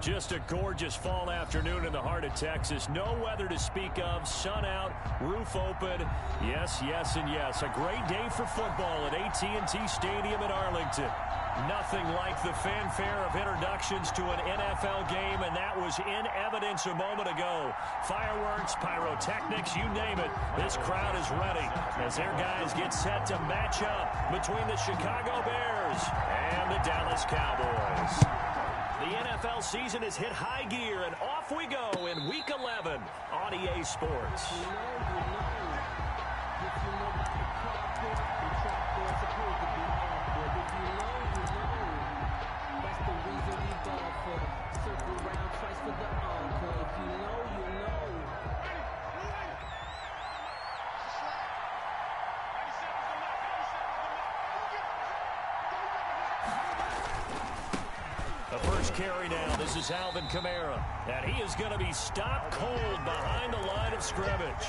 Just a gorgeous fall afternoon in the heart of Texas. No weather to speak of. Sun out, roof open. Yes, yes, and yes. A great day for football at AT&T Stadium in Arlington. Nothing like the fanfare of introductions to an NFL game, and that was in evidence a moment ago. Fireworks, pyrotechnics, you name it. This crowd is ready as their guys get set to match up between the Chicago Bears and the Dallas Cowboys. The NFL season has hit high gear, and off we go in Week 11 on EA Sports. The first carry now. This is Alvin Kamara. And he is going to be stopped cold behind the line of scrimmage.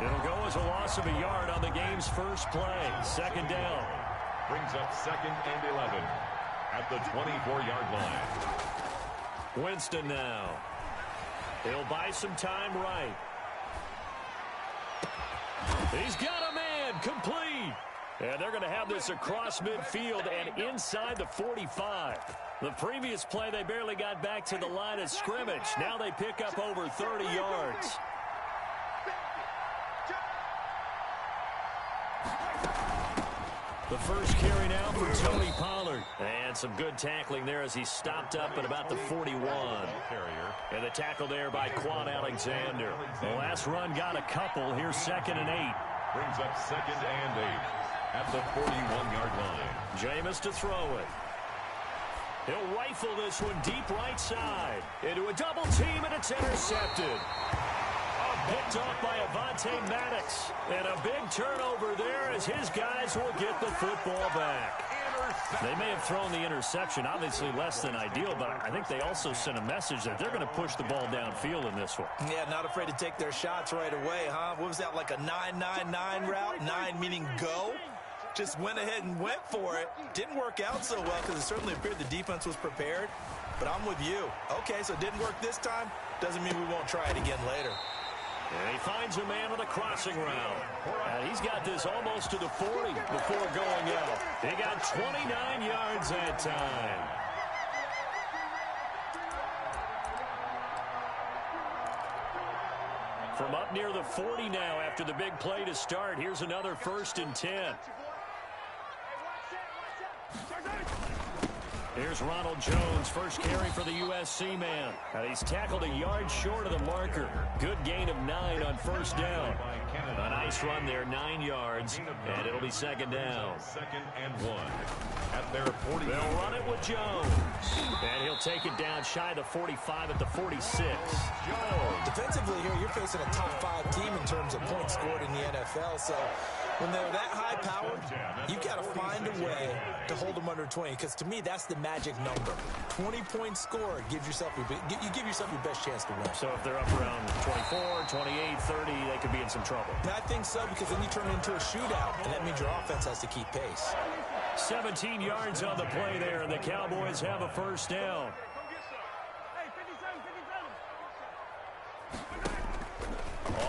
It'll go as a loss of a yard on the game's first play. Second down. Brings up 2nd and 11 at the 24-yard line. Winston now. He'll buy some time right. He's got a man complete. And they're going to have this across midfield and inside the 45. The previous play, they barely got back to the line of scrimmage. Now they pick up over 30 yards. The first carry now for Tony Pollard. And some good tackling there as he stopped up at about the 41. And the tackle there by Quan Alexander. The last run got a couple. Here's 2nd and 8. Brings up 2nd and 8 at the 41-yard line. Jameis to throw it. He'll rifle this one deep right side. Into a double team, and it's intercepted. Picked off by Avonte Maddox. And a big turnover there as his guys will get the football back. They may have thrown the interception, obviously less than ideal, but I think they also sent a message that they're going to push the ball downfield in this one. Yeah, not afraid to take their shots right away, huh? What was that, like a 9-9-9 route? 9 meaning go? Just went ahead and went for it. Didn't work out so well because it certainly appeared the defense was prepared. But I'm with you. Okay, so it didn't work this time. Doesn't mean we won't try it again later. And he finds a man on a crossing route. And he's got this almost to the 40 before going out. He got 29 yards that time. From up near the 40 now after the big play to start, here's another 1st and 10. Here's Ronald Jones, first carry for the USC man. And he's tackled a yard short of the marker. Good gain of 9 on 1st down. A nice run there, 9 yards, and it'll be 2nd down. 2nd and 1 at their 40. They'll run it with Jones. And he'll take it down shy of the 45 at the 46. Jones. Defensively here, you're facing a top 5 team in terms of points scored in the NFL, so when they're that high-powered, you've got to find a way to hold them under 20, because to me, that's the magic number. 20 points scored gives yourself you give yourself your best chance to win. So if they're up around 24, 28, 30, they could be in some trouble. I think so, because then you turn it into a shootout, and that means your offense has to keep pace. 17 yards on the play there, and the Cowboys have a 1st down.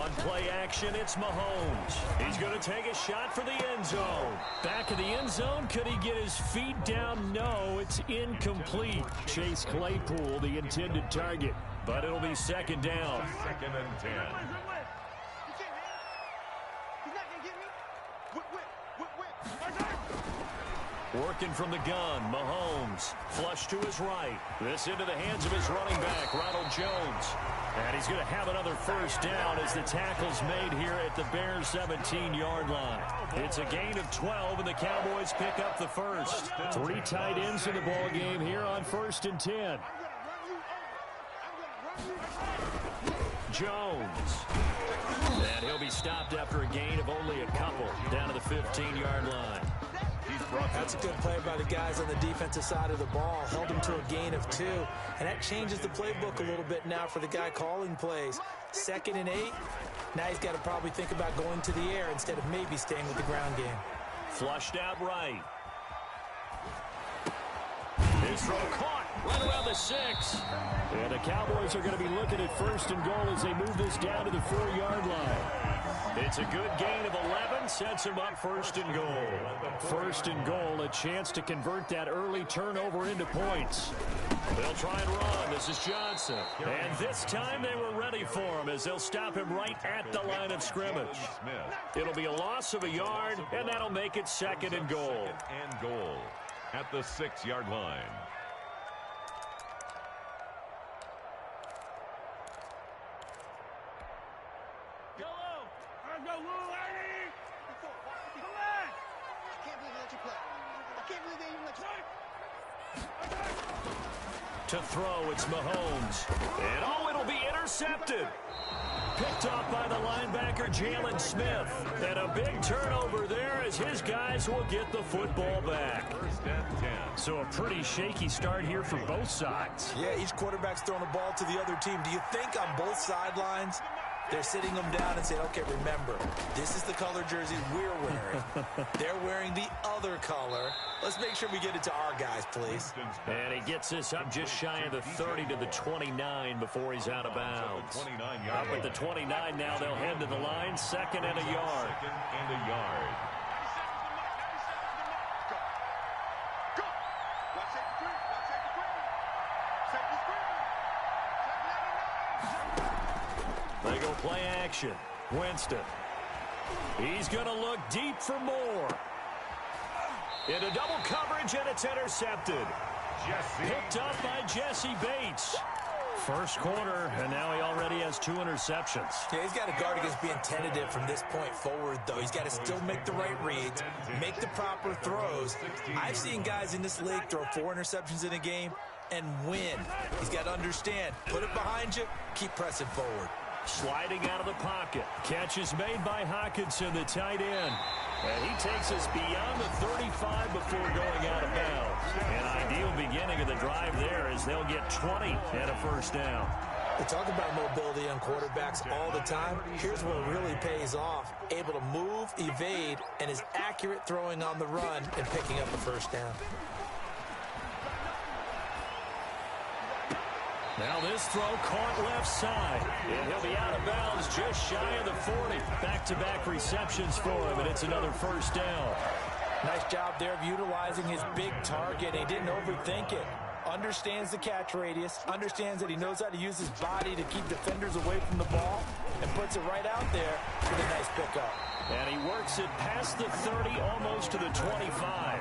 On play action, it's Mahomes. He's going to take a shot for the end zone. Back in the end zone, could he get his feet down? No, it's incomplete. Chase Claypool, the intended target, but it'll be 2nd down. 2nd and 10. Working from the gun, Mahomes. Flush to his right. This into the hands of his running back, Ronald Jones. And he's going to have another 1st down as the tackle's made here at the Bears' 17-yard line. It's a gain of 12, and the Cowboys pick up the first. 3 tight ends in the ball game here on 1st and 10. Jones. And he'll be stopped after a gain of only a couple down to the 15-yard line. That's a good play by the guys on the defensive side of the ball. Held him to a gain of 2. And that changes the playbook a little bit now for the guy calling plays. 2nd and 8. Now he's got to probably think about going to the air instead of maybe staying with the ground game. Flushed out right. His throw caught. right around the 6. And the Cowboys are going to be looking at 1st and goal as they move this down to the 4-yard line. It's a good gain of 11, sets them up 1st and goal. 1st and goal, a chance to convert that early turnover into points. They'll try and run. This is Johnson. And this time they were ready for him as they'll stop him right at the line of scrimmage. It'll be a loss of a yard, and that'll make it 2nd and goal. 2nd and goal at the 6-yard line. To throw, it's Mahomes. And oh, it'll be intercepted. Picked off by the linebacker, Jalen Smith. And a big turnover there as his guys will get the football back. 1st and 10. So a pretty shaky start here for both sides. Yeah, each quarterback's throwing the ball to the other team. Do you think on both sidelines they're sitting them down and saying, okay, remember, this is the color jersey we're wearing. They're wearing the other color. Let's make sure we get it to our guys, please. And he gets this up just shy of the 30 to the 29 before he's out of bounds. Up at the 29 now, they'll head to the line. 2nd and a yard. 2nd and a yard. They go play action. Winston. He's going to look deep for more. Into double coverage, and it's intercepted. Picked up by Jesse Bates. First quarter, and now he already has 2 interceptions. Yeah, he's got to guard against being tentative from this point forward, though. He's got to still make the right reads, make the proper throws. I've seen guys in this league throw 4 interceptions in a game and win. He's got to understand, put it behind you, keep pressing forward. Sliding out of the pocket. Catch is made by Hockenson, the tight end. And he takes us beyond the 35 before going out of bounds. An ideal beginning of the drive there as they'll get 20 and a 1st down. They talk about mobility on quarterbacks all the time. Here's what really pays off. Able to move, evade, and is accurate throwing on the run and picking up the 1st down. Now this throw caught left side. And he'll be out of bounds just shy of the 40. Back-to-back receptions for him, and it's another 1st down. Nice job there of utilizing his big target. He didn't overthink it. Understands the catch radius, understands that he knows how to use his body to keep defenders away from the ball, and puts it right out there with a nice pickup. And he works it past the 30, almost to the 25.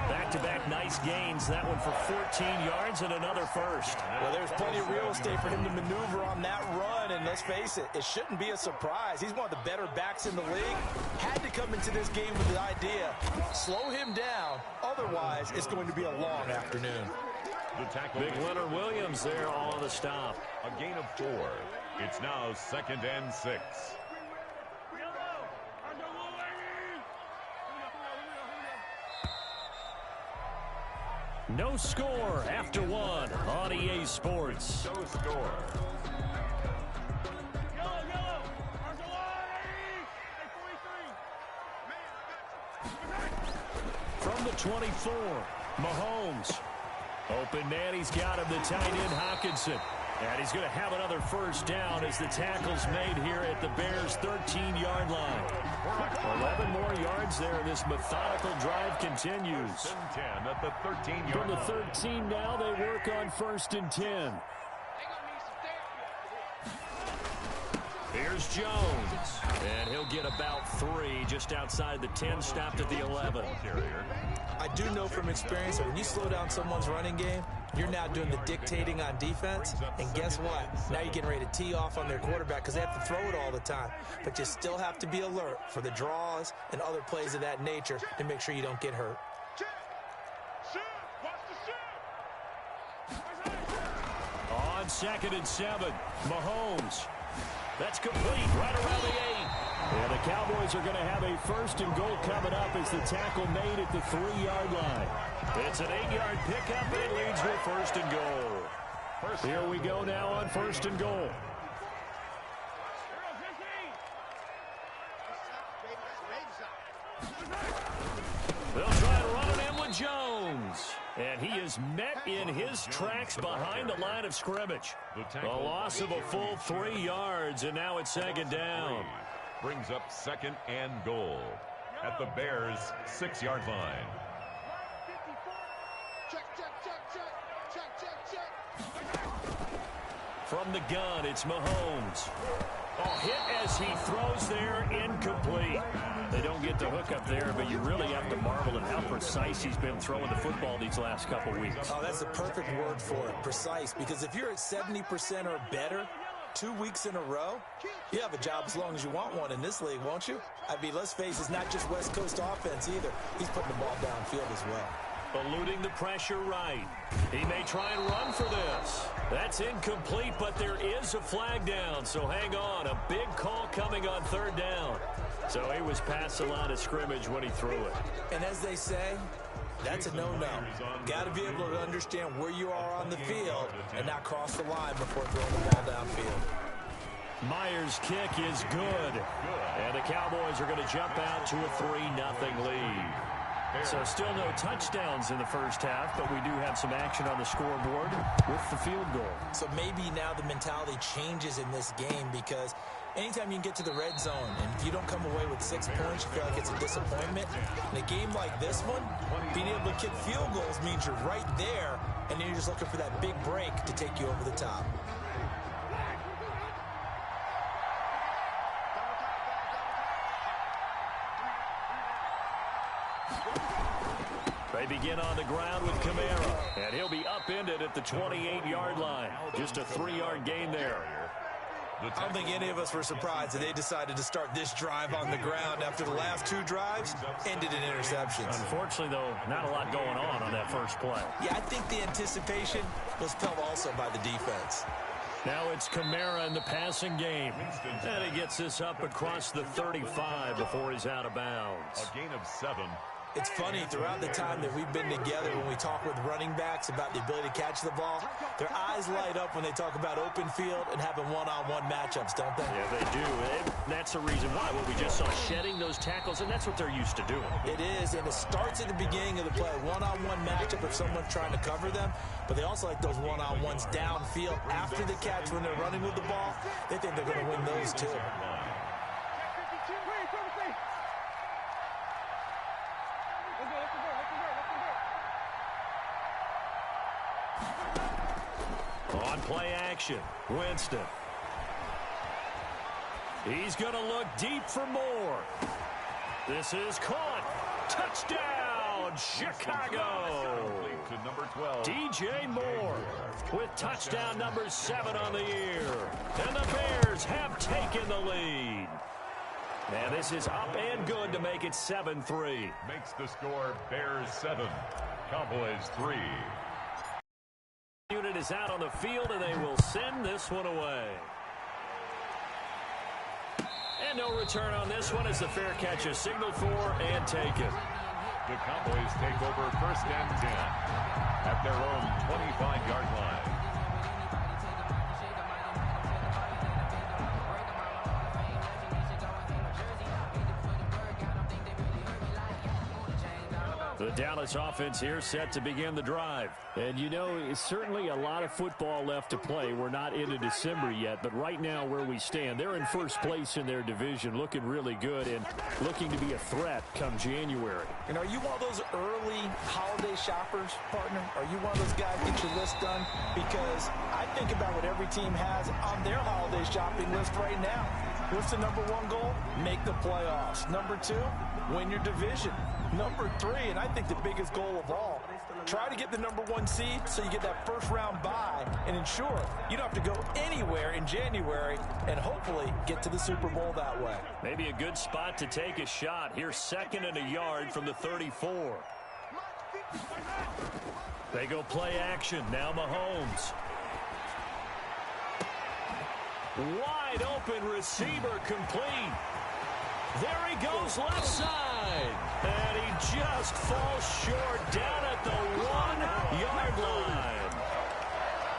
Back-to-back nice gains. That one for 14 yards and another 1st. Well, there's plenty of real estate for him to maneuver on that run, and let's face it, it shouldn't be a surprise. He's one of the better backs in the league. Had to come into this game with the idea, slow him down, otherwise it's going to be a long afternoon. Big Leonard Williams there on the stop. A gain of 4. It's now 2nd and 6. No score after 1 on EA Sports. No score. From the 24, Mahomes. Open man, he's got him, the tight end Hockenson. And he's going to have another 1st down as the tackle's made here at the Bears' 13-yard line. 11 more yards there, and this methodical drive continues. 1st and 10 at the 13-yard From the line. 13 now, they work on 1st and 10. Here's Jones, and he'll get about 3 just outside the 10, stopped at the 11. I do know from experience that when you slow down someone's running game, you're now doing the dictating on defense, and guess what? Now you're getting ready to tee off on their quarterback because they have to throw it all the time. But you still have to be alert for the draws and other plays of that nature to make sure you don't get hurt. On 2nd and 7, Mahomes. That's complete right around the 8. And the Cowboys are going to have a 1st and goal coming up as the tackle made at the 3-yard line. It's an 8-yard pickup, and it leads with 1st and goal. Here we go now on 1st and goal. They'll try to run it in with Jones. And he is met in his tracks behind the line of scrimmage. A loss of a full 3 yards, and now it's second down. Brings up second and goal at the Bears' 6-yard line. From the gun, it's Mahomes. Hit as he throws there, incomplete. They don't get the hook up there, but you really have to marvel at how precise he's been throwing the football these last couple weeks. Oh, that's the perfect word for it, precise, because if you're at 70% or better 2 weeks in a row, you have a job as long as you want one in this league, won't you? I mean, let's face it, it's not just West Coast offense either. He's putting the ball downfield as well. Eluding the pressure right. He may try and run for this. That's incomplete, but there is a flag down, so hang on. A big call coming on third down. So he was past the line of scrimmage when he threw it. And as they say, that's a no-no. Got to be able to understand where you are on the field and not cross the line before throwing the ball downfield. Myers' kick is good. And the Cowboys are going to jump out to a 3-0 lead. So still no touchdowns in the first half, but we do have some action on the scoreboard with the field goal. So maybe now the mentality changes in this game, because anytime you can get to the red zone and if you don't come away with 6 points, you feel like it's a disappointment. In a game like this one, being able to kick field goals means you're right there, and then you're just looking for that big break to take you over the top. They begin on the ground with Kamara, and he'll be upended at the 28-yard line. Just a 3-yard gain there. I don't think any of us were surprised that they decided to start this drive on the ground after the last 2 drives ended in interceptions. Unfortunately, though, not a lot going on that first play. Yeah, I think the anticipation was felt also by the defense. Now it's Kamara in the passing game. And he gets this up across the 35 before he's out of bounds. A gain of 7. It's funny, throughout the time that we've been together, when we talk with running backs about the ability to catch the ball, their eyes light up when they talk about open field and having one-on-one matchups, don't they? Yeah, they do. And that's the reason why. What we just saw, shedding those tackles, and that's what they're used to doing. It is, and it starts at the beginning of the play. One-on-one matchup if someone's trying to cover them, but they also like those one-on-ones downfield after the catch when they're running with the ball. They think they're going to win those too. On play action, Winston. He's going to look deep for more. This is caught. Touchdown, Chicago. To number 12. DJ Moore with touchdown number 7 on the year. And the Bears have taken the lead. And this is up and good to make it 7-3. Makes the score Bears 7, Cowboys 3. Unit is out on the field, and they will send this one away. And no return on this one as the fair catch is signaled for and taken. The Cowboys take over 1st and 10 at their own 25-yard line. The Dallas offense here set to begin the drive. And, you know, it's certainly a lot of football left to play. We're not into December yet, but right now where we stand, they're in first place in their division, looking really good and looking to be a threat come January. And are you one of those early holiday shoppers, partner? Are you one of those guys get your list done? Because I think about what every team has on their holiday shopping list right now. What's the number 1 goal? Make the playoffs. Number 2, win your division. Number 3, and I think the biggest goal of all, try to get the number 1 seed so you get that first round bye and ensure you don't have to go anywhere in January and hopefully get to the Super Bowl that way. Maybe a good spot to take a shot. Here's 2nd and a yard from the 34. They go play action. Now Mahomes. Wide open receiver complete. There he goes left side. And he just falls short down at the 1-yard line.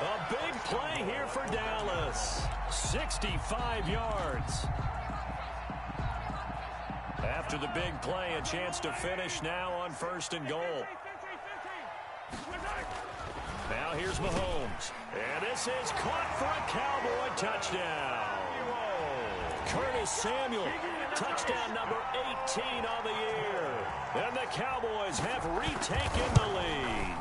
A big play here for Dallas. 65 yards. After the big play, a chance to finish now on 1st and goal. Now here's Mahomes. And this is caught for a Cowboy touchdown. Curtis Samuel, touchdown number 18 on the year. And the Cowboys have retaken the lead.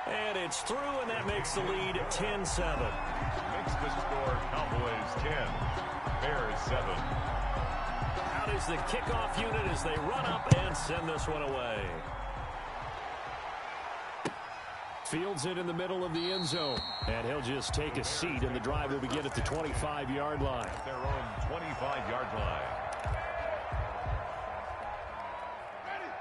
And it's through, and that makes the lead 10-7. Makes the score Cowboys 10, Bears 7. Out is the kickoff unit as they run up and send this one away. Fields it in the middle of the end zone. And he'll just take a seat, and the drive will begin at the 25-yard line. At their own 25-yard line.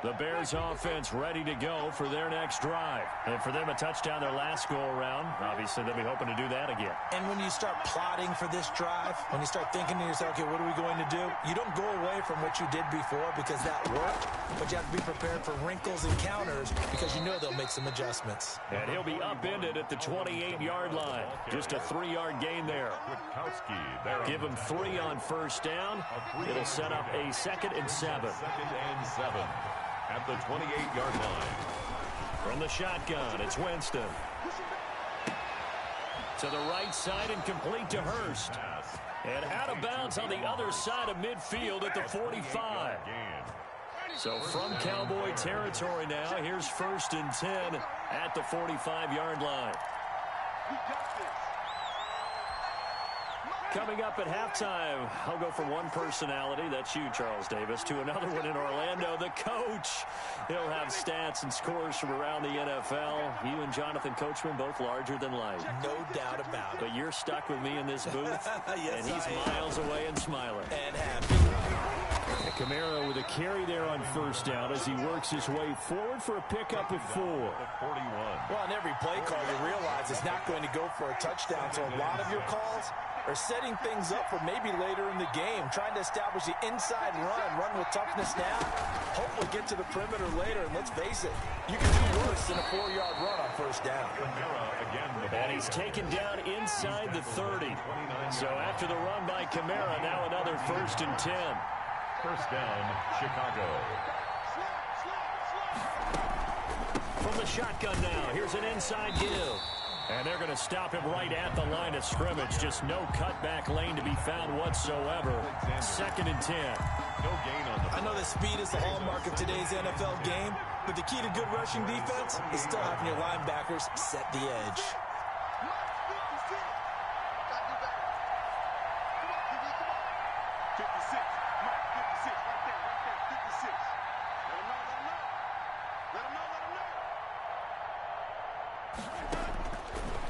The Bears offense ready to go for their next drive. And for them, a touchdown their last go-around. Obviously, they'll be hoping to do that again. And when you start plotting for this drive, when you start thinking to yourself, okay, what are we going to do? You don't go away from what you did before because that worked, but you have to be prepared for wrinkles and counters because you know they'll make some adjustments. And he'll be upended at the 28-yard line. Just a 3-yard gain there. Give him 3 on first down. It'll set up a 2nd and 7. 2nd and 7. At the 28-yard line. From the shotgun, it's Winston. To the right side and complete to Hurst. And out of bounds on the other side of midfield at the 45. So from Cowboy territory now, here's 1st and 10 at the 45-yard line. Coming up at halftime, I'll go from one personality, that's you, Charles Davis, to another one in Orlando, the coach. He'll have stats and scores from around the NFL. You and Jonathan Coachman, both larger than life. No doubt about it. But you're stuck with me in this booth, yes, and he's miles away and smiling. And happy. And Kamara with a carry there on first down as he works his way forward for a pickup of 4. 41. Well, on every play call, you realize it's not going to go for a touchdown, so a lot of your calls are setting things up for maybe later in the game, trying to establish the inside run with toughness now, hopefully get to the perimeter later, and let's face it, you can do worse than a 4-yard run on first down. And he's taken down inside the 30. So after the run by Kamara, now another 1st and 10. First down, Chicago. From the shotgun now, here's an inside give. And they're going to stop him right at the line of scrimmage. Just no cutback lane to be found whatsoever. 2nd and 10. No gain on the. I know that speed is the hallmark of today's NFL game, but the key to good rushing defense is still having your linebackers set the edge.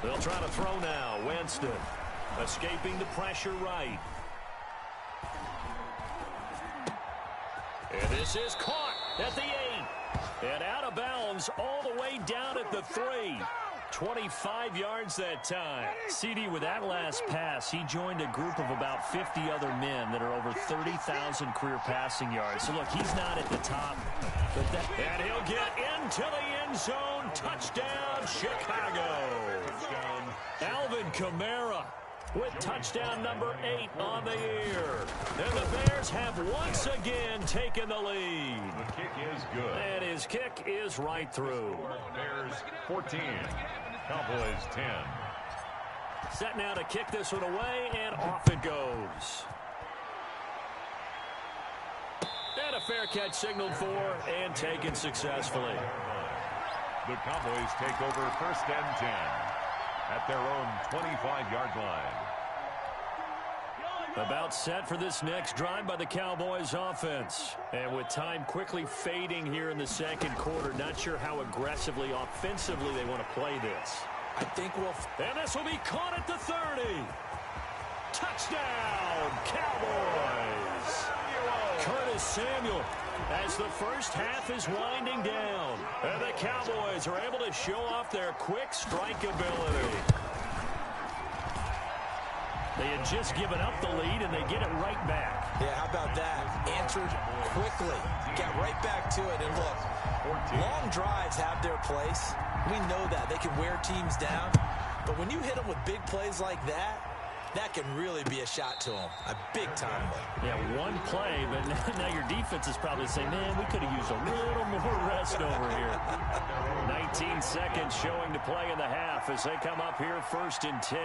They'll try to throw now. Winston escaping the pressure right. And this is caught at the 8. And out of bounds all the way down at the 3. 25 yards that time. CD, with that last pass, he joined a group of about 50 other men that are over 30,000 career passing yards. So, look, he's not at the top. And he'll get into the end zone. Touchdown, Chicago. Alvin Kamara with touchdown number 8 on the year. And the Bears have once again taken the lead. The kick is good. And his kick is right through. Bears 14, Cowboys 10. Set now to kick this one away, and off it goes. And a fair catch signaled for and taken successfully. The Cowboys take over 1st and 10 at their own 25-yard line. About set for this next drive by the Cowboys offense. And with time quickly fading here in the 2nd quarter, not sure how aggressively, offensively they want to play this. I think we'll... And this will be caught at the 30. Touchdown, Cowboys! Curtis Samuel as the first half is winding down. And the Cowboys are able to show off their quick strike ability. They had just given up the lead, and they get it right back. Yeah, how about that? Answered quickly. Got right back to it. And look, long drives have their place. We know that. They can wear teams down. But when you hit them with big plays like that, that can really be a shot to him. A big-time one. Yeah, one play, but now your defense is probably saying, man, we could have used a little more rest over here. 19 seconds showing to play in the half as they come up here 1st and 10.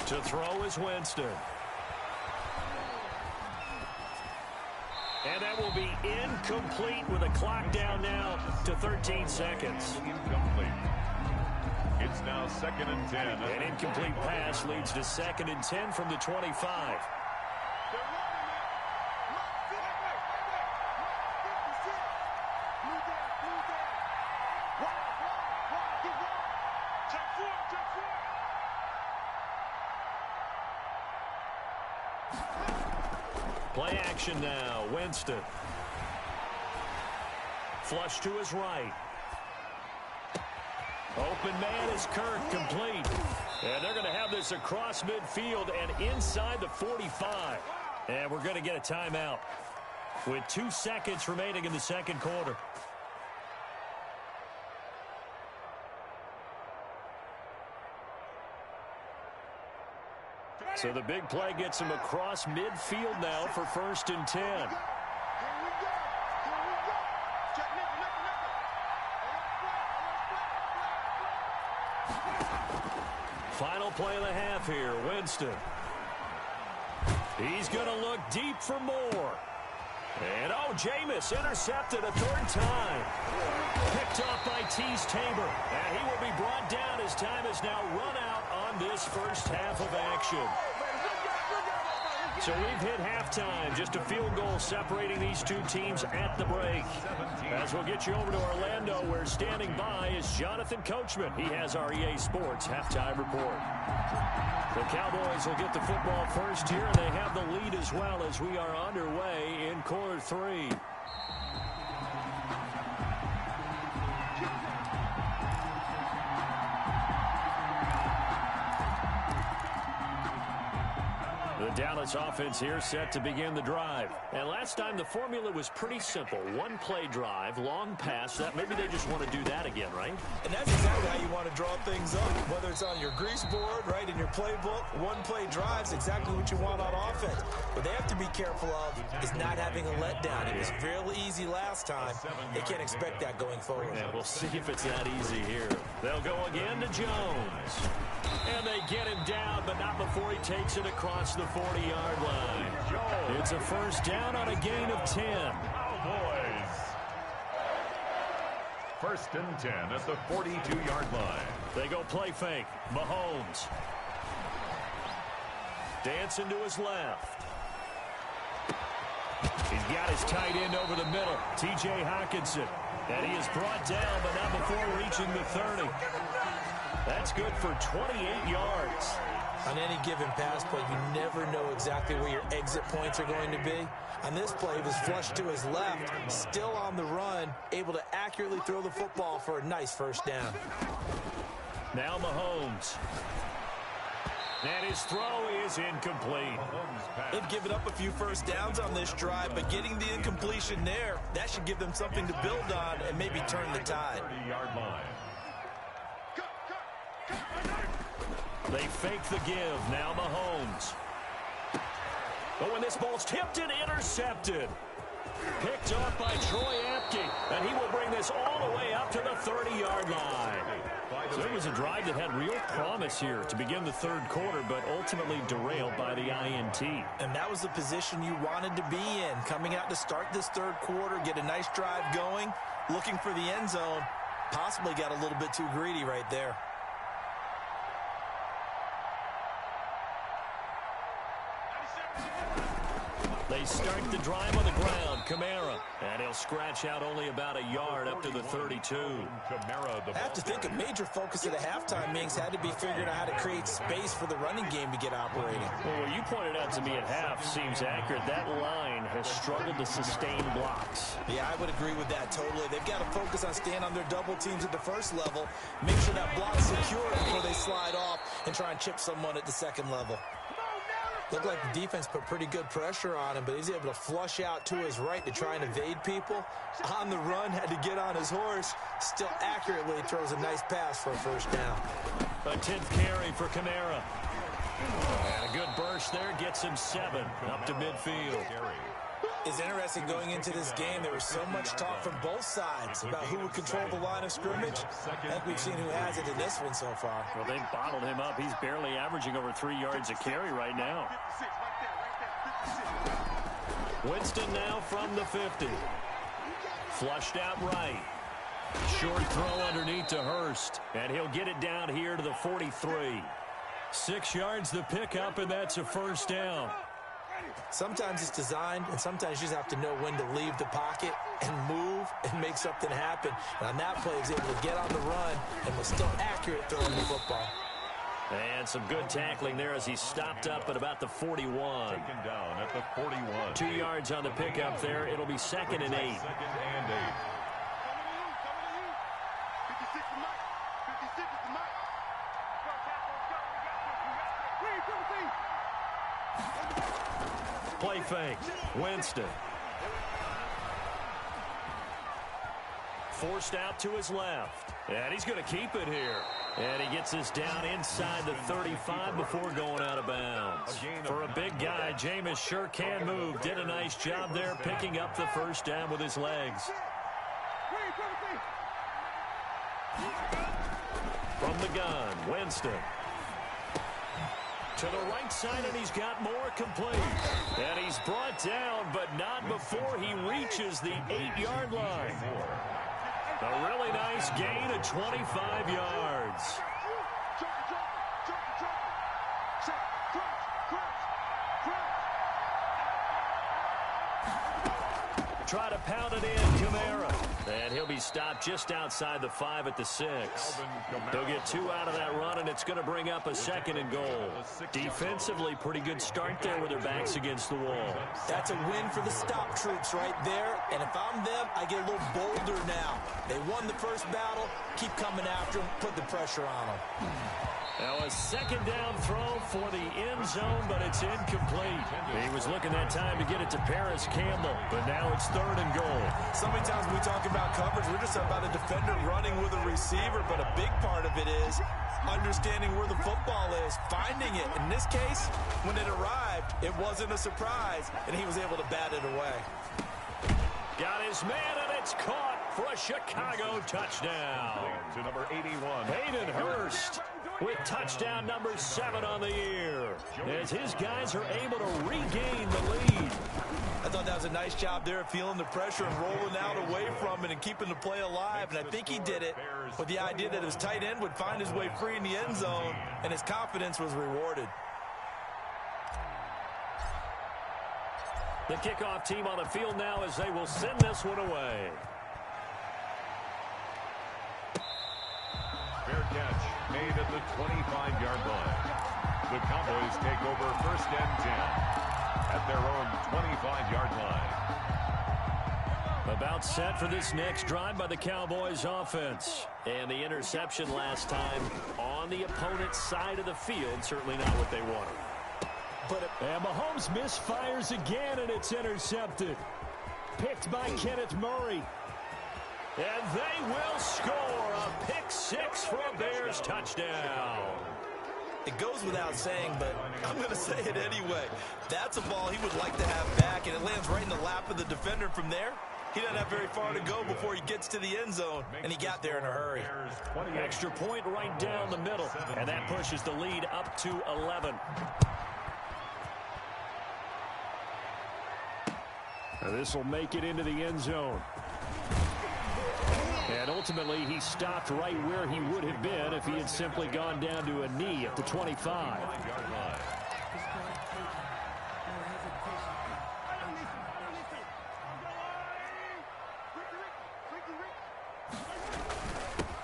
To throw is Winston. And that will be incomplete with a clock down now to 13 seconds. Incomplete. It's now 2nd and 10. An incomplete pass leads to 2nd and 10 from the 25. Play action now. Winston. Flush to his right. Open man is Kirk, complete. And they're going to have this across midfield and inside the 45. And we're going to get a timeout with 2 seconds remaining in the second quarter. So the big play gets him across midfield now for 1st and 10. Final play of the half here, Winston. He's going to look deep for more. And, oh, Jameis intercepted a 3rd time. Picked off by Tease Tabor. And he will be brought down as time has now run out on this first half of action. So we've hit halftime. Just a field goal separating these two teams at the break. As we'll get you over to Orlando, where standing by is Jonathan Coachman. He has our EA Sports halftime report. The Cowboys will get the football first here, and they have the lead as well as we are underway in quarter 3. The Dallas offense here set to begin the drive. And last time the formula was pretty simple. One play drive, long pass. That maybe they just want to do that again, right? And that's exactly how you want to draw things up. Whether it's on your grease board, right, in your playbook, one play drive's exactly what you want on offense. What they have to be careful of is not having a letdown. It was real easy last time. They can't expect that going forward. Yeah, we'll see if it's that easy here. They'll go again to Jones. And they get him down, but not before he takes it across the 40-yard line. It's a first down on a gain of 10. Cowboys. 1st and 10 at the 42-yard line. They go play fake. Mahomes. Dancing to his left. He's got his tight end over the middle, T.J. Hockenson. And he is brought down, but not before reaching the 30. That's good for 28 yards. On any given pass play, you never know exactly where your exit points are going to be. On this play, he was flushed to his left, still on the run, able to accurately throw the football for a nice first down. Now Mahomes. And his throw is incomplete. They've given up a few first downs on this drive, but getting the incompletion there, that should give them something to build on and maybe turn the tide. 30-yard line. They fake the give. Now Mahomes. But when this ball's tipped and intercepted. Picked off by Troy Apke. And he will bring this all the way up to the 30-yard line. So it was a drive that had real promise here to begin the third quarter, but ultimately derailed by the INT. And that was the position you wanted to be in. Coming out to start this third quarter, get a nice drive going, looking for the end zone. Possibly got a little bit too greedy right there. They start the drive on the ground. Kamara. And he'll scratch out only about a yard up to the 32. I have to think a major focus of the halftime meetings had to be figuring out how to create space for the running game to get operating. Well, what you pointed out to me at half seems accurate. That line has struggled to sustain blocks. Yeah, I would agree with that totally. They've got to focus on staying on their double teams at the first level, make sure that block's secure before they slide off and try and chip someone at the second level. Looked like the defense put pretty good pressure on him, but he's able to flush out to his right to try and evade people. On the run, had to get on his horse. Still accurately throws a nice pass for a first down. A 10th carry for Kamara. And a good burst there gets him 7 up to midfield. It's interesting going into this game. There was so much talk from both sides about who would control the line of scrimmage. I think we've seen who has it in this one so far. Well, they've bottled him up. He's barely averaging over 3 yards a carry right now. Winston now from the 50. Flushed out right. Short throw underneath to Hurst. And he'll get it down here to the 43. 6 yards the pickup, and that's a first down. Sometimes it's designed, and sometimes you just have to know when to leave the pocket and move and make something happen. And on that play, he was able to get on the run and was still accurate throwing the football. And some good tackling there as he stopped up at about the 41. Taken down at the 41. 2 yards on the pickup there. It'll be 2nd and 8. 2nd and 8. Play fake. Winston. Forced out to his left. And he's going to keep it here. And he gets this down inside the 35 before going out of bounds. For a big guy, Jameis sure can move. Did a nice job there picking up the first down with his legs. From the gun, Winston. To the right side, and he's got more complete. And he's brought down, but not before he reaches the 8-yard line. A really nice gain of 25 yards. Try to pound it in, Kamara. And he'll be stopped just outside the 5 at the 6. They'll get 2 out of that run, and it's going to bring up a 2nd and goal. Defensively, pretty good start there with their backs against the wall. That's a win for the stop troops right there. And if I'm them, I get a little bolder now. They won the first battle. Keep coming after them. Put the pressure on them. Now a 2nd down throw for the end zone, but it's incomplete. He was looking that time to get it to Paris Campbell, but now it's 3rd and goal. So many times when we talk about coverage, we're just about a defender running with a receiver, but a big part of it is understanding where the football is, finding it. In this case, when it arrived, it wasn't a surprise, and he was able to bat it away. Got his man, and it's caught for a Chicago touchdown. To number 81. Hayden Hurst with touchdown number 7 on the year, as his guys are able to regain the lead. I thought that was a nice job there, feeling the pressure and rolling out away from it and keeping the play alive. And I think he did it with the idea that his tight end would find his way free in the end zone, and his confidence was rewarded. The kickoff team on the field now as they will send this one away. Fair catch made at the 25-yard line. The Cowboys take over 1st and 10 at their own 25-yard line. About set for this next drive by the Cowboys offense. And the interception last time on the opponent's side of the field, certainly not what they wanted. And Mahomes misfires again, and it's intercepted. Picked by Kenneth Murray. And they will score a pick-6 for a Bears touchdown. It goes without saying, but I'm going to say it anyway. That's a ball he would like to have back, and it lands right in the lap of the defender from there. He doesn't have very far to go before he gets to the end zone, and he got there in a hurry. Extra point right down the middle, and that pushes the lead up to 11. This will make it into the end zone. And ultimately, he stopped right where he would have been if he had simply gone down to a knee at the 25.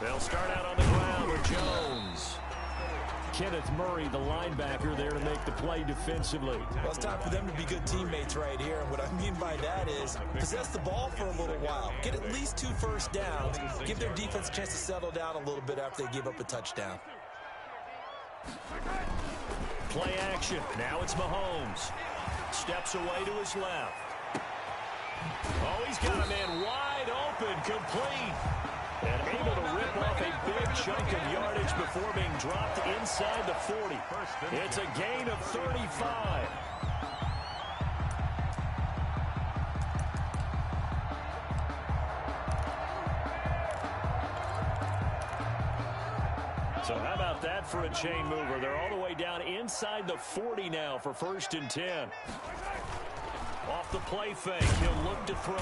They'll start out on the ground with Jones. Kenneth Murray, the linebacker, there to make the play defensively. Well, it's time for them to be good teammates right here. And what I mean by that is possess the ball for a little while. Get at least 2 first downs. Give their defense a chance to settle down a little bit after they give up a touchdown. Play action. Now it's Mahomes. Steps away to his left. Oh, he's got a man wide open, complete. And able to rip off a big chunk of yardage before being dropped inside the 40. It's a gain of 35. So how about that for a chain mover? They're all the way down inside the 40 now for 1st and 10. Off the play fake, he'll look to throw.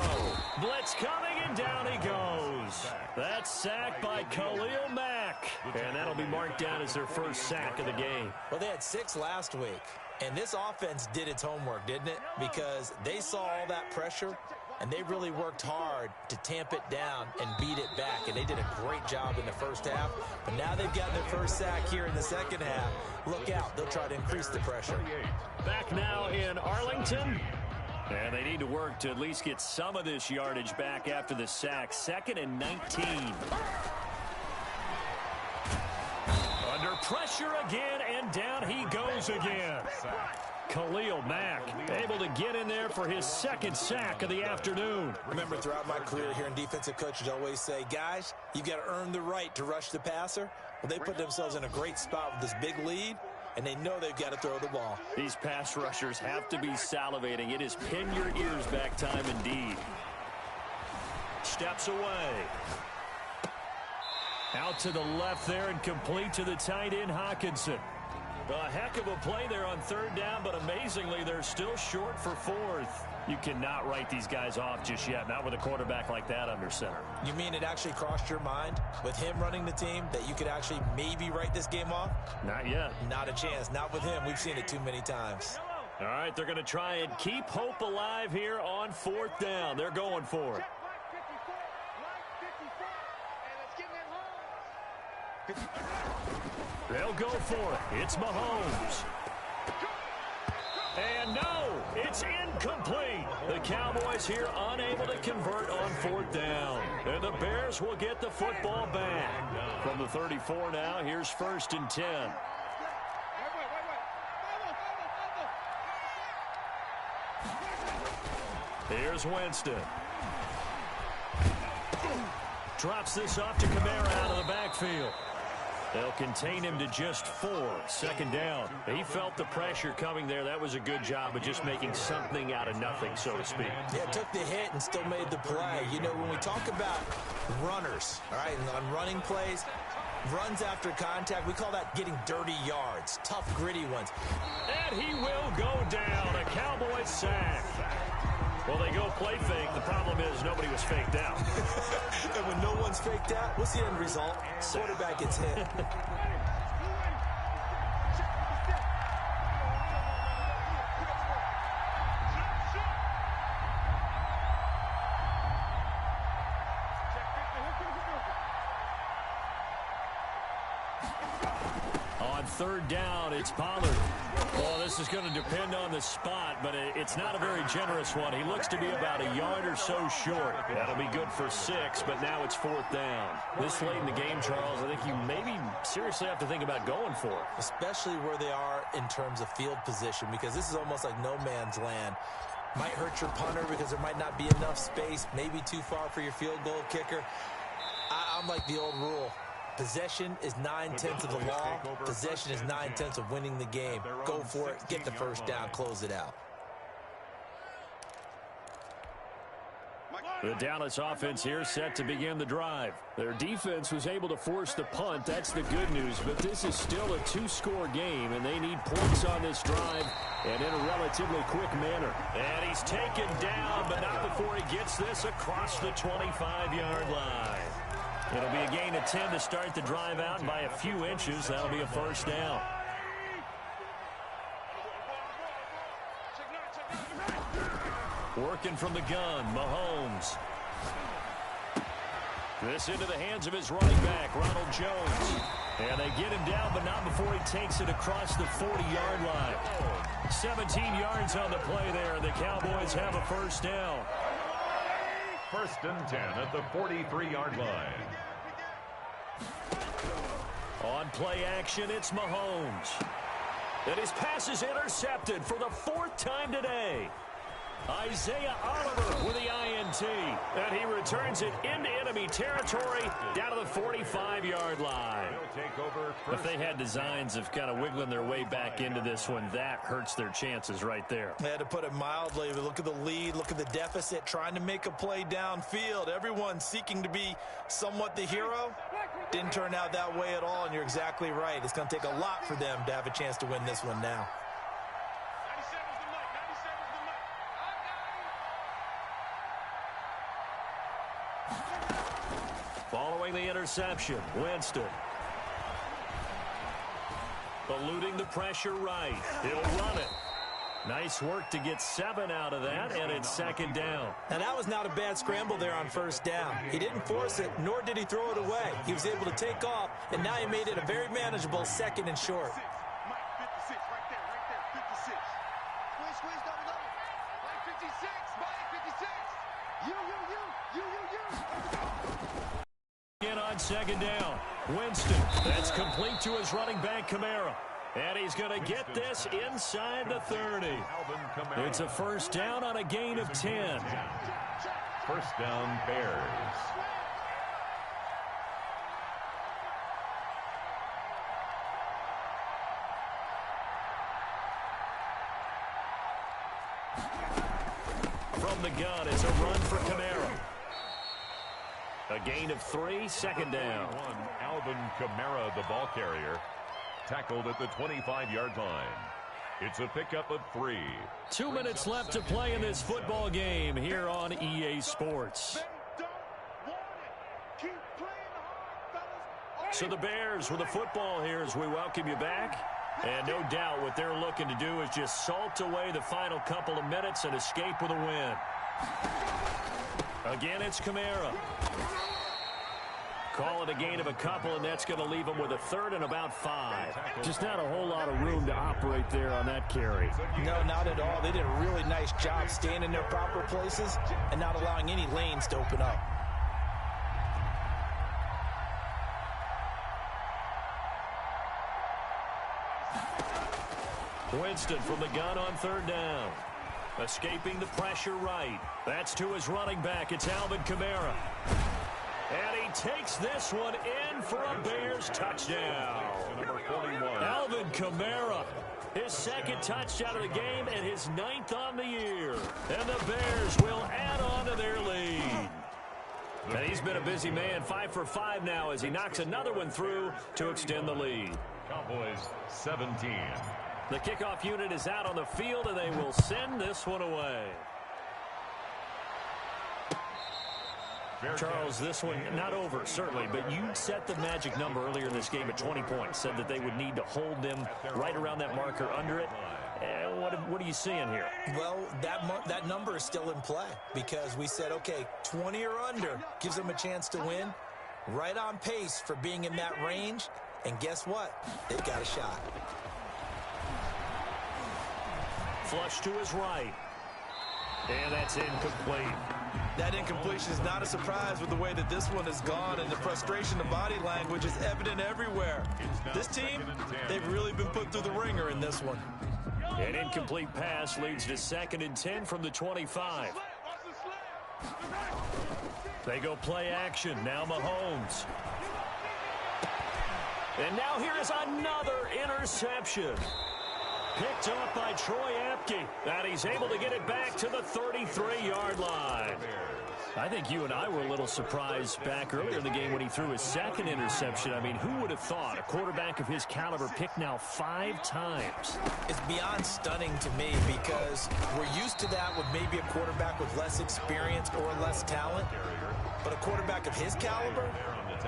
Blitz coming, and down he goes. That's sacked by Khalil Mack. And that'll be marked down as their first sack of the game. Well, they had 6 last week. And this offense did its homework, didn't it? Because they saw all that pressure, and they really worked hard to tamp it down and beat it back. And they did a great job in the first half. But now they've gotten their first sack here in the second half. Look out. They'll try to increase the pressure. Back now in Arlington. And they need to work to at least get some of this yardage back after the sack. 2nd and 19. Under pressure again, and down he goes again. Khalil Mack able to get in there for his 2nd sack of the afternoon. Remember, throughout my career here in defensive coaches always say, guys, you've got to earn the right to rush the passer. Well, they put themselves in a great spot with this big lead, and they know they've got to throw the ball. These pass rushers have to be salivating. It is pin your ears back time indeed. Steps away. Out to the left there and complete to the tight end, Hockenson. A heck of a play there on 3rd down, but amazingly, they're still short for 4th. You cannot write these guys off just yet, not with a quarterback like that under center. You mean it actually crossed your mind with him running the team that you could actually maybe write this game off? Not yet. Not a chance. Not with him. We've seen it too many times. All right, they're going to try and keep hope alive here on 4th down. They're going for it. They'll go for it. It's Mahomes. And no, it's incomplete. The Cowboys here unable to convert on 4th down. And the Bears will get the football back. From the 34 now, here's 1st and 10. Here's Winston. Drops this off to Kamara out of the backfield. They'll contain him to just 4. 2nd down. He felt the pressure coming there. That was a good job of just making something out of nothing, so to speak. Yeah, took the hit and still made the play. You know, when we talk about runners, all right, and on running plays, runs after contact, we call that getting dirty yards, tough, gritty ones. And he will go down. A Cowboys sack. Well, they go play fake. The problem is nobody was faked out. And when no one's faked out, what's the end result? Quarterback gets hit. On 3rd down, it's Pollard. Well, this is going to depend on the spot, but it's not a very generous one. He looks to be about a yard or so short. That'll be good for 6, but now it's 4th down. This late in the game, Charles, I think you maybe seriously have to think about going for it. Especially where they are in terms of field position, because this is almost like no man's land. Might hurt your punter because there might not be enough space, maybe too far for your field goal kicker. I'm like the old rule. Possession is 9/10 of the law. Possession is 9/10 of winning the game. Go for it. Get the 1st down. Close it out. The Dallas offense here set to begin the drive. Their defense was able to force the punt. That's the good news. But this is still a 2-score game, and they need points on this drive and in a relatively quick manner. And he's taken down, but not before he gets this across the 25-yard line. It'll be a gain of 10 to start the drive out, and by a few inches, that'll be a 1st down. Working from the gun, Mahomes. This into the hands of his running back, Ronald Jones. And they get him down, but not before he takes it across the 40-yard line. 17 yards on the play there. The Cowboys have a 1st down. 1st and 10 at the 43-yard line. On On play action, it's Mahomes. And his pass is intercepted for the 4th time today. Isaiah Oliver with the INT. And he returns it into enemy territory down to the 45-yard line. If they had designs of kind of wiggling their way back into this one, that hurts their chances right there. They had to put it mildly. Look at the lead. Look at the deficit. Trying to make a play downfield. Everyone seeking to be somewhat the hero. Didn't turn out that way at all, and you're exactly right. It's going to take a lot for them to have a chance to win this one now. Following the interception, Winston. Eluding the pressure right. He'll run it. Nice work to get 7 out of that, and it's 2nd down. And that was not a bad scramble there on 1st down. He didn't force it, nor did he throw it away. He was able to take off, and now he made it a very manageable 2nd and short. Again on 2nd down. Winston. That's complete to his running back, Kamara. And he's going to get this inside the 30. It's a 1st down on a gain of 10. 1st down, Bears. From the gun, it's a run for Kamara. A gain of 3, 2nd down. Alvin Kamara, the ball carrier, tackled at the 25-yard line. It's a pickup of 3. 2 minutes left to play in this football game here on EA Sports. So the Bears with the football here as we welcome you back. And no doubt what they're looking to do is just salt away the final couple of minutes and escape with a win. Again, it's Kamara. Call it a gain of a couple, and that's going to leave them with a 3rd and about 5. Just not a whole lot of room to operate there on that carry. No, not at all. They did a really nice job staying in their proper places and not allowing any lanes to open up. Winston from the gun on 3rd down. Escaping the pressure right. That's to his running back. It's Alvin Kamara. And he takes this one in for a Bears touchdown. Alvin Kamara, his 2nd touchdown of the game and his 9th on the year. And the Bears will add on to their lead. And he's been a busy man, 5 for 5 now as he knocks another one through to extend the lead. Cowboys 17. The kickoff unit is out on the field, and they will send this one away. Charles, this one not over, certainly, but you set the magic number earlier in this game at 20 points, said that they would need to hold them right around that marker under it. What are you seeing here? Well, that number is still in play because we said, okay, 20 or under gives them a chance to win. Right on pace for being in that range, and guess what? They've got a shot. Flush to his right. And that's incomplete. That incompletion is not a surprise with the way that this one has gone, and the frustration of body language is evident everywhere. This team, they've really been put through the ringer in this one. An incomplete pass leads to 2nd and 10 from the 25. They go play action. Now Mahomes. And now here is another interception. Picked up by Troy Apke. And he's able to get it back to the 33-yard line. I think you and I were a little surprised back earlier in the game when he threw his 2nd interception. I mean, who would have thought a quarterback of his caliber picked now 5 times? It's beyond stunning to me because we're used to that with maybe a quarterback with less experience or less talent. But a quarterback of his caliber,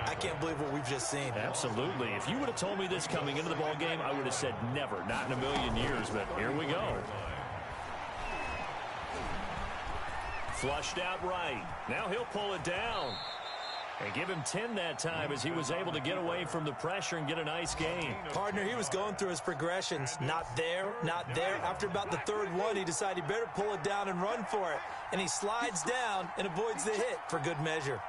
I can't believe what we've just seen. Absolutely. If you would have told me this coming into the ball game, I would have said never, not in a million years, but here we go. Flushed out right. Now he'll pull it down. And give him 10 that time as he was able to get away from the pressure and get a nice gain. Partner, he was going through his progressions. Not there, not there. After about the 3rd one, he decided he better pull it down and run for it. And he slides down and avoids the hit for good measure.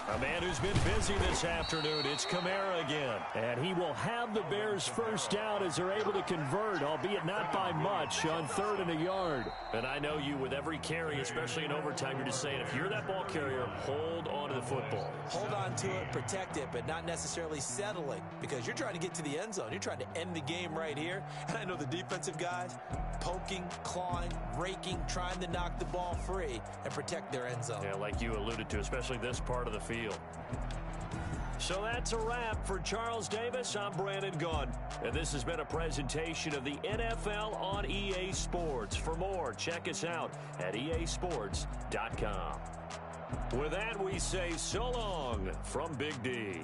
A man who's been busy this afternoon, it's Kamara again. And he will have the Bears first down as they're able to convert, albeit not by much, on 3rd and a yard. And I know you, with every carry, especially in overtime, you're just saying, if you're that ball carrier, hold on to the football. Hold on to it, protect it, but not necessarily settling, because you're trying to get to the end zone. You're trying to end the game right here. And I know the defensive guys poking, clawing, raking, trying to knock the ball free and protect their end zone. Yeah, like you alluded to, especially this part of the field. So that's a wrap for Charles Davis. I'm Brandon Gunn, and this has been a presentation of the NFL on EA Sports. For more, check us out at easports.com. With that, we say so long from Big D.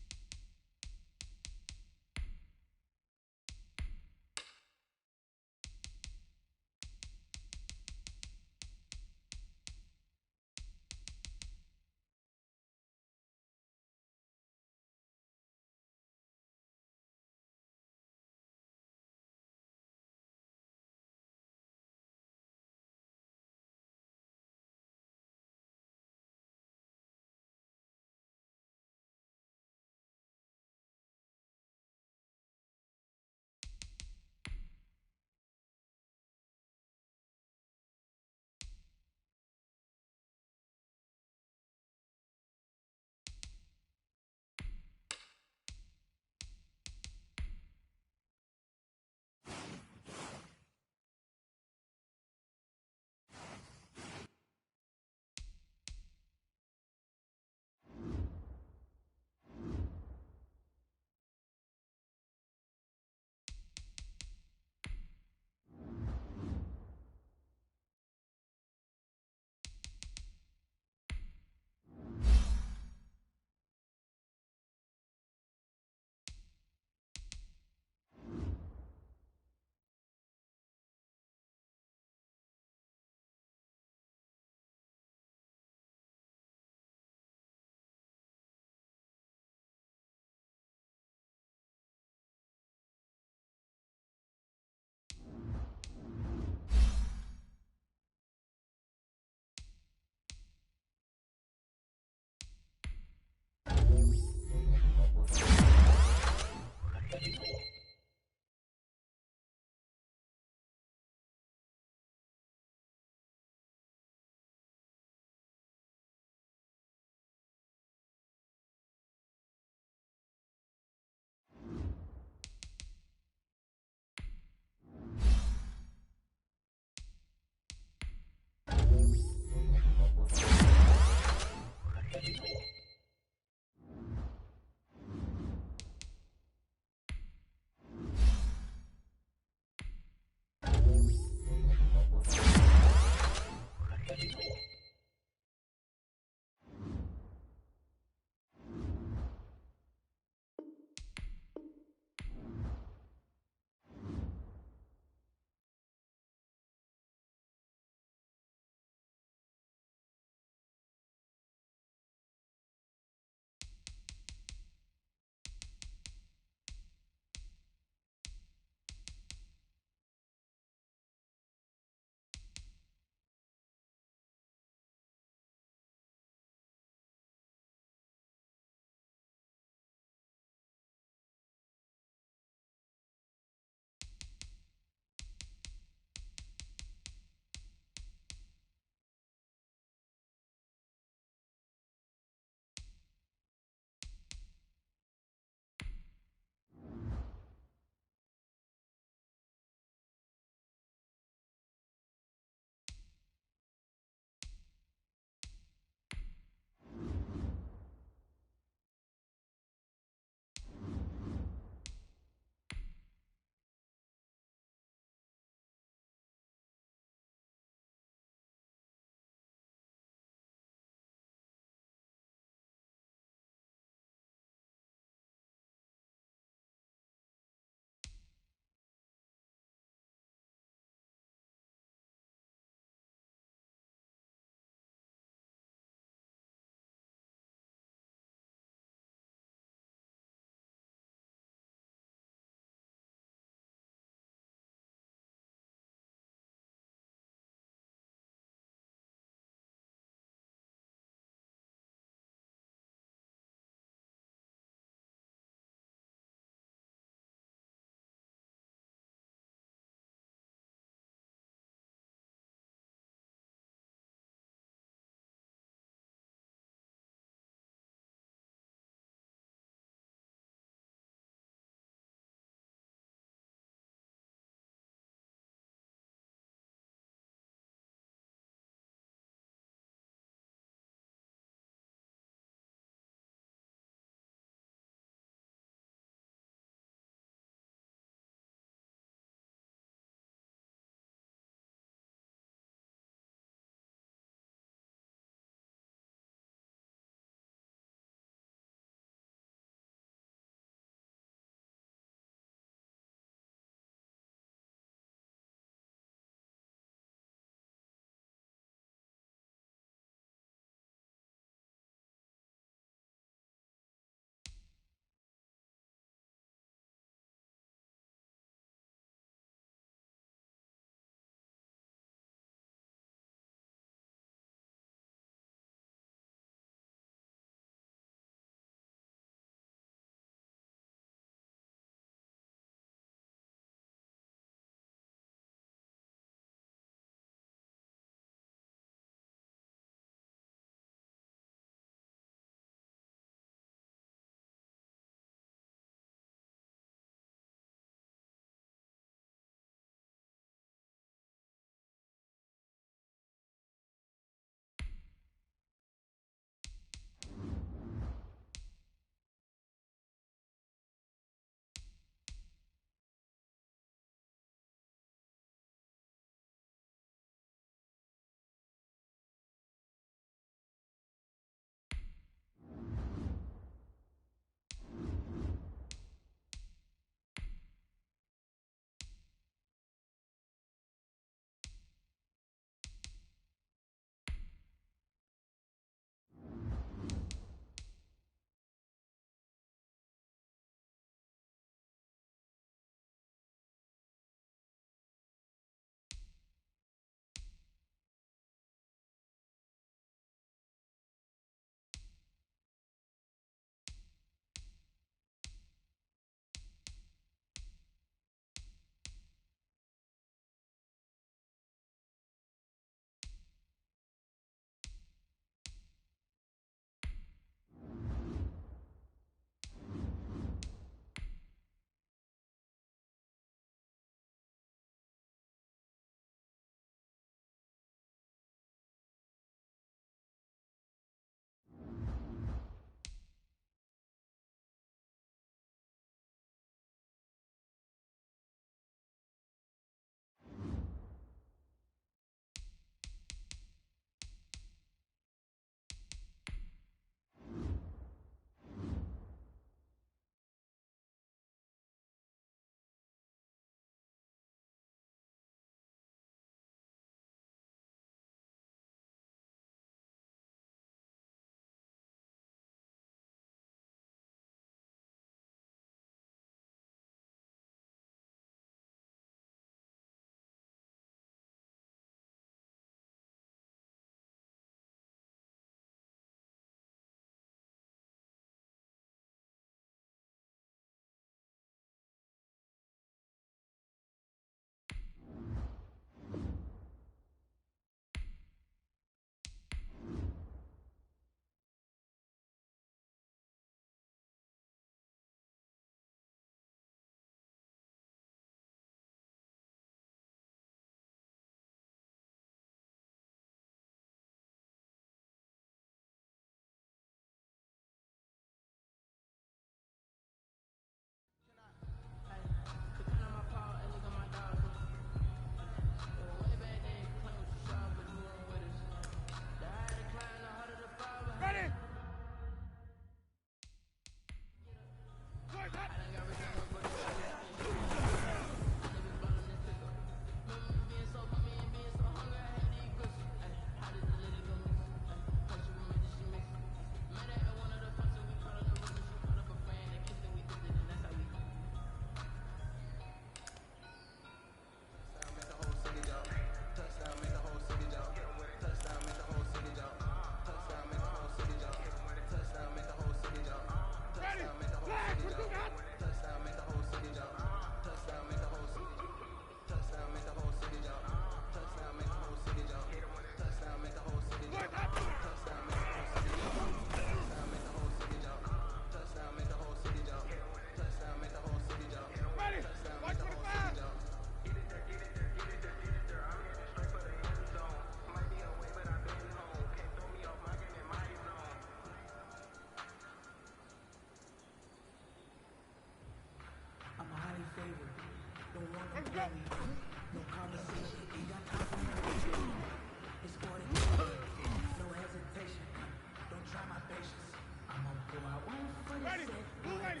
Ready. Blue ready.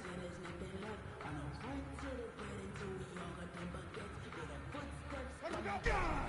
Let's go.